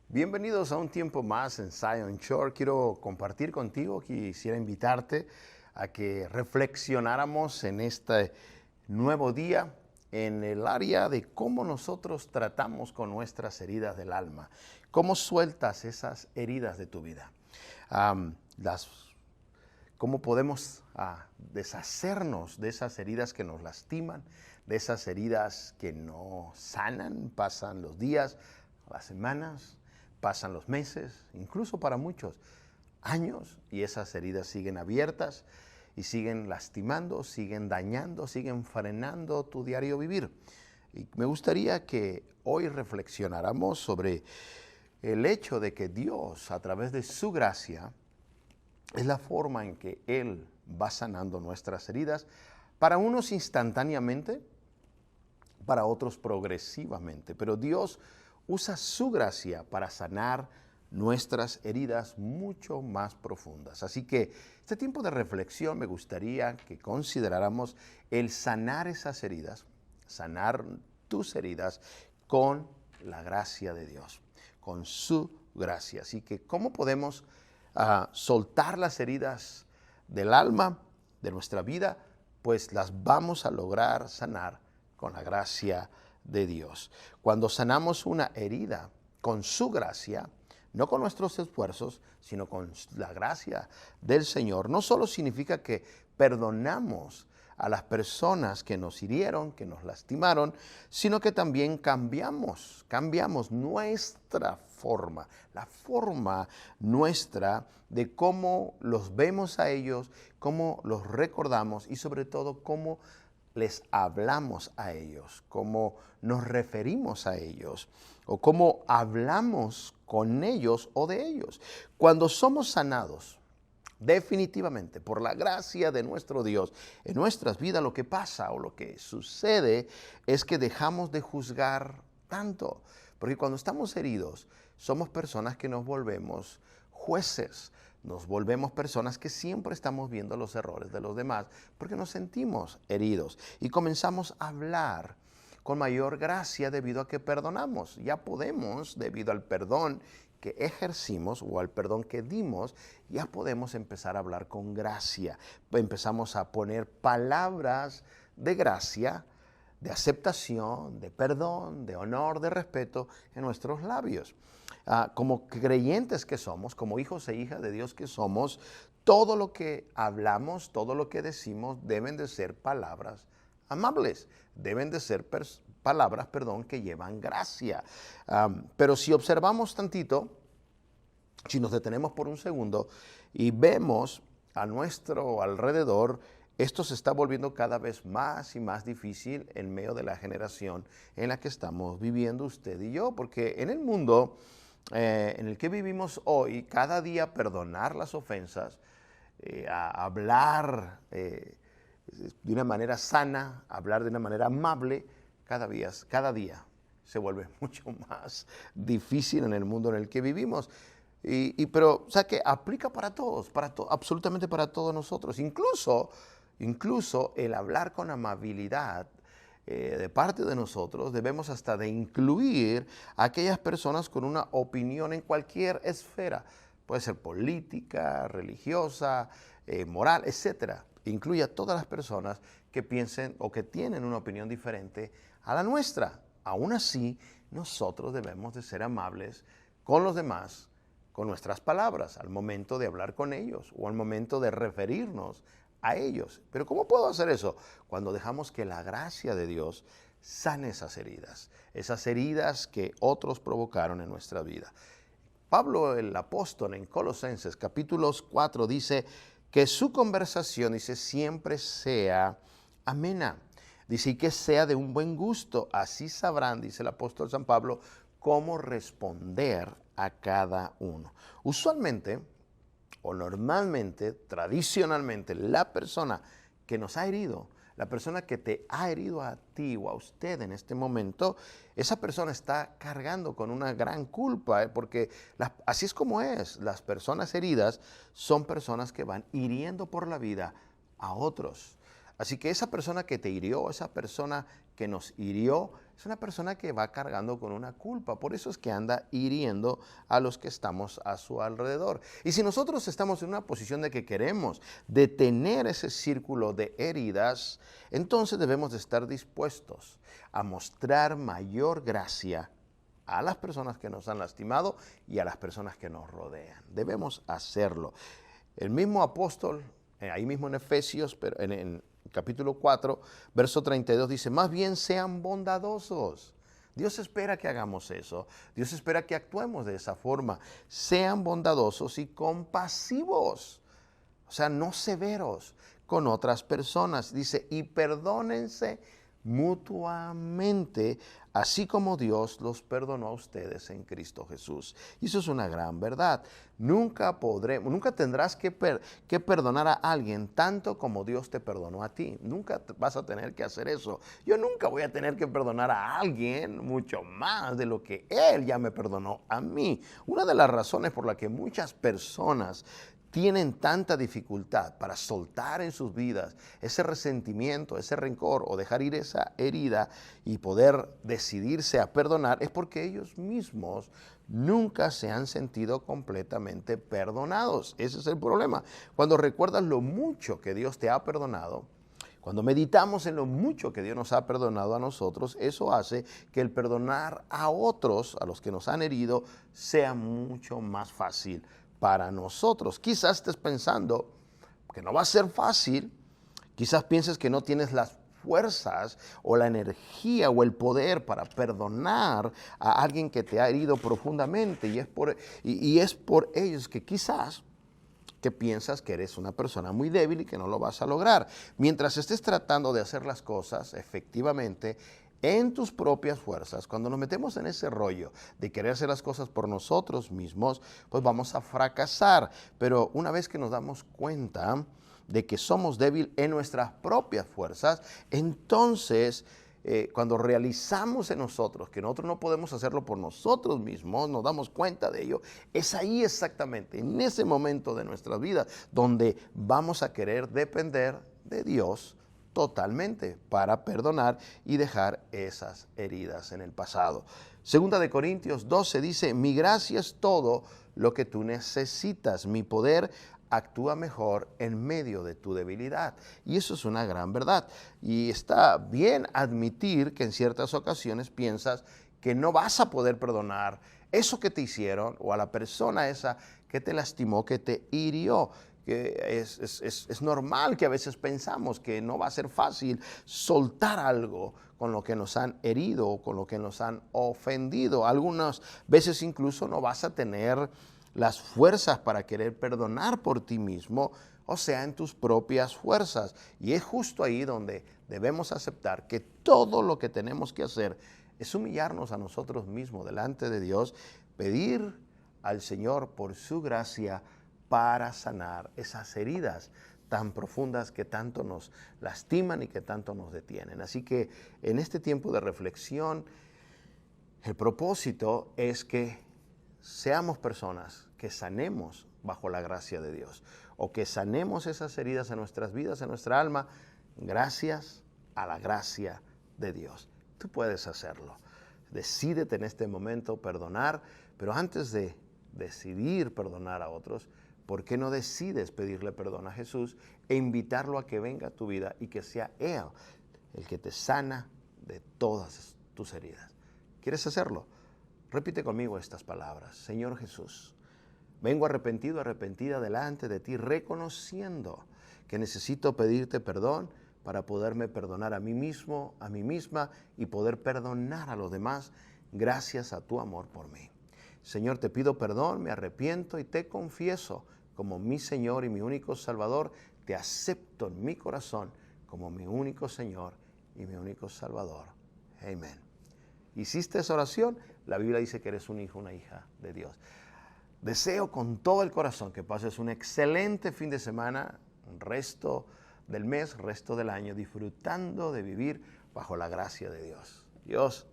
Bienvenidos a un tiempo más en Zion Shore. Quiero compartir contigo, quisiera invitarte a que reflexionáramos en este nuevo día en el área de cómo nosotros tratamos con nuestras heridas del alma. ¿Cómo sueltas esas heridas de tu vida? Cómo podemos deshacernos de esas heridas que nos lastiman, de esas heridas que no sanan. Pasan los días, las semanas, pasan los meses, incluso para muchos años, y esas heridas siguen abiertas y siguen lastimando, siguen dañando, siguen frenando tu diario vivir. Y me gustaría que hoy reflexionáramos sobre el hecho de que Dios, a través de su gracia, es la forma en que Él va sanando nuestras heridas, para unos instantáneamente, para otros progresivamente. Pero Dios usa su gracia para sanar nuestras heridas mucho más profundas. Así que este tiempo de reflexión me gustaría que consideráramos el sanar esas heridas, sanar tus heridas con la gracia de Dios, con su gracia. Así que, ¿cómo podemos soltar las heridas del alma, de nuestra vida? Pues las vamos a lograr sanar con la gracia de Dios. Cuando sanamos una herida con su gracia, no con nuestros esfuerzos, sino con la gracia del Señor, no solo significa que perdonamos a las personas que nos hirieron, que nos lastimaron, sino que también cambiamos nuestra forma, la forma nuestra de cómo los vemos a ellos, cómo los recordamos y sobre todo cómo les hablamos a ellos, cómo nos referimos a ellos o cómo hablamos con ellos o de ellos. Cuando somos sanados, definitivamente, por la gracia de nuestro Dios, en nuestras vidas lo que pasa o lo que sucede es que dejamos de juzgar tanto. Porque cuando estamos heridos, somos personas que nos volvemos jueces, nos volvemos personas que siempre estamos viendo los errores de los demás, porque nos sentimos heridos y comenzamos a hablar con mayor gracia debido a que perdonamos. Ya podemos, debido al perdón que ejercimos o al perdón que dimos, ya podemos empezar a hablar con gracia. Empezamos a poner palabras de gracia, de aceptación, de perdón, de honor, de respeto en nuestros labios. Como creyentes que somos, como hijos e hijas de Dios que somos, todo lo que hablamos, todo lo que decimos deben de ser palabras amables, deben de ser palabras, que llevan gracia. Pero si observamos tantito, si nos detenemos por un segundo y vemos a nuestro alrededor, esto se está volviendo cada vez más y más difícil en medio de la generación en la que estamos viviendo usted y yo, porque en el mundo en el que vivimos hoy, cada día perdonar las ofensas, hablar de una manera sana, hablar de una manera amable, cada día se vuelve mucho más difícil en el mundo en el que vivimos. Pero, o sea, que aplica para todos, absolutamente para todos nosotros. Incluso el hablar con amabilidad de parte de nosotros, debemos hasta de incluir a aquellas personas con una opinión en cualquier esfera. Puede ser política, religiosa, moral, etcétera. Incluye a todas las personas que piensen o que tienen una opinión diferente a la nuestra. Aún así, nosotros debemos de ser amables con los demás, con nuestras palabras, al momento de hablar con ellos o al momento de referirnos a ellos. Pero ¿cómo puedo hacer eso? Cuando dejamos que la gracia de Dios sane esas heridas que otros provocaron en nuestra vida. Pablo el apóstol en Colosenses capítulo 4 dice que su conversación, dice, siempre sea amena. Dice, y que sea de un buen gusto. Así sabrán, dice el apóstol San Pablo, cómo responder a cada uno. Usualmente, o normalmente, tradicionalmente, la persona que nos ha herido, la persona que te ha herido a ti o a usted en este momento, esa persona está cargando con una gran culpa, porque así es como es. Las personas heridas son personas que van hiriendo por la vida a otros. Así que esa persona que te hirió, esa persona que nos hirió, es una persona que va cargando con una culpa. Por eso es que anda hiriendo a los que estamos a su alrededor. Y si nosotros estamos en una posición de que queremos detener ese círculo de heridas, entonces debemos de estar dispuestos a mostrar mayor gracia a las personas que nos han lastimado y a las personas que nos rodean. Debemos hacerlo. El mismo apóstol, ahí mismo en Efesios, pero en capítulo 4, verso 32, dice, más bien sean bondadosos. Dios espera que hagamos eso. Dios espera que actuemos de esa forma. Sean bondadosos y compasivos. O sea, no severos con otras personas. Dice, y perdónense mutuamente, así como Dios los perdonó a ustedes en Cristo Jesús. Y eso es una gran verdad. Nunca tendrás que perdonar a alguien tanto como Dios te perdonó a ti. Nunca vas a tener que hacer eso. Yo nunca voy a tener que perdonar a alguien mucho más de lo que Él ya me perdonó a mí. Una de las razones por la que muchas personas tienen tanta dificultad para soltar en sus vidas ese resentimiento, ese rencor o dejar ir esa herida y poder decidirse a perdonar, es porque ellos mismos nunca se han sentido completamente perdonados. Ese es el problema. Cuando recuerdas lo mucho que Dios te ha perdonado, cuando meditamos en lo mucho que Dios nos ha perdonado a nosotros, eso hace que el perdonar a otros, a los que nos han herido, sea mucho más fácil para nosotros. Quizás estés pensando que no va a ser fácil, quizás pienses que no tienes las fuerzas o la energía o el poder para perdonar a alguien que te ha herido profundamente y es por ellos que quizás que piensas que eres una persona muy débil y que no lo vas a lograr. Mientras estés tratando de hacer las cosas efectivamente en tus propias fuerzas, cuando nos metemos en ese rollo de querer hacer las cosas por nosotros mismos, pues vamos a fracasar. Pero una vez que nos damos cuenta de que somos débiles en nuestras propias fuerzas, entonces cuando realizamos en nosotros que nosotros no podemos hacerlo por nosotros mismos, nos damos cuenta de ello, es ahí exactamente, en ese momento de nuestra vida, donde vamos a querer depender de Dios totalmente para perdonar y dejar esas heridas en el pasado. Segunda de Corintios 12 dice, mi gracia es todo lo que tú necesitas, mi poder actúa mejor en medio de tu debilidad. Y eso es una gran verdad. Y está bien admitir que en ciertas ocasiones piensas que no vas a poder perdonar eso que te hicieron o a la persona esa que te lastimó, que te hirió. Que es normal que a veces pensamos que no va a ser fácil soltar algo con lo que nos han herido o con lo que nos han ofendido. Algunas veces incluso no vas a tener las fuerzas para querer perdonar por ti mismo, o sea, en tus propias fuerzas. Y es justo ahí donde debemos aceptar que todo lo que tenemos que hacer es humillarnos a nosotros mismos delante de Dios, pedir al Señor por su gracia para sanar esas heridas tan profundas que tanto nos lastiman y que tanto nos detienen. Así que en este tiempo de reflexión, el propósito es que seamos personas que sanemos bajo la gracia de Dios o que sanemos esas heridas en nuestras vidas, en nuestra alma, gracias a la gracia de Dios. Tú puedes hacerlo. Decídete en este momento perdonar, pero antes de decidir perdonar a otros, ¿por qué no decides pedirle perdón a Jesús e invitarlo a que venga a tu vida y que sea Él el que te sana de todas tus heridas? ¿Quieres hacerlo? Repite conmigo estas palabras. Señor Jesús, vengo arrepentido, arrepentida delante de ti, reconociendo que necesito pedirte perdón para poderme perdonar a mí mismo, a mí misma y poder perdonar a los demás gracias a tu amor por mí. Señor, te pido perdón, me arrepiento y te confieso como mi Señor y mi único Salvador. Te acepto en mi corazón como mi único Señor y mi único Salvador. Amén. ¿Hiciste esa oración? La Biblia dice que eres un hijo, una hija de Dios. Deseo con todo el corazón que pases un excelente fin de semana, un resto del mes, resto del año, disfrutando de vivir bajo la gracia de Dios. Dios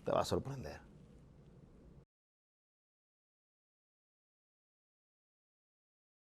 te va a sorprender.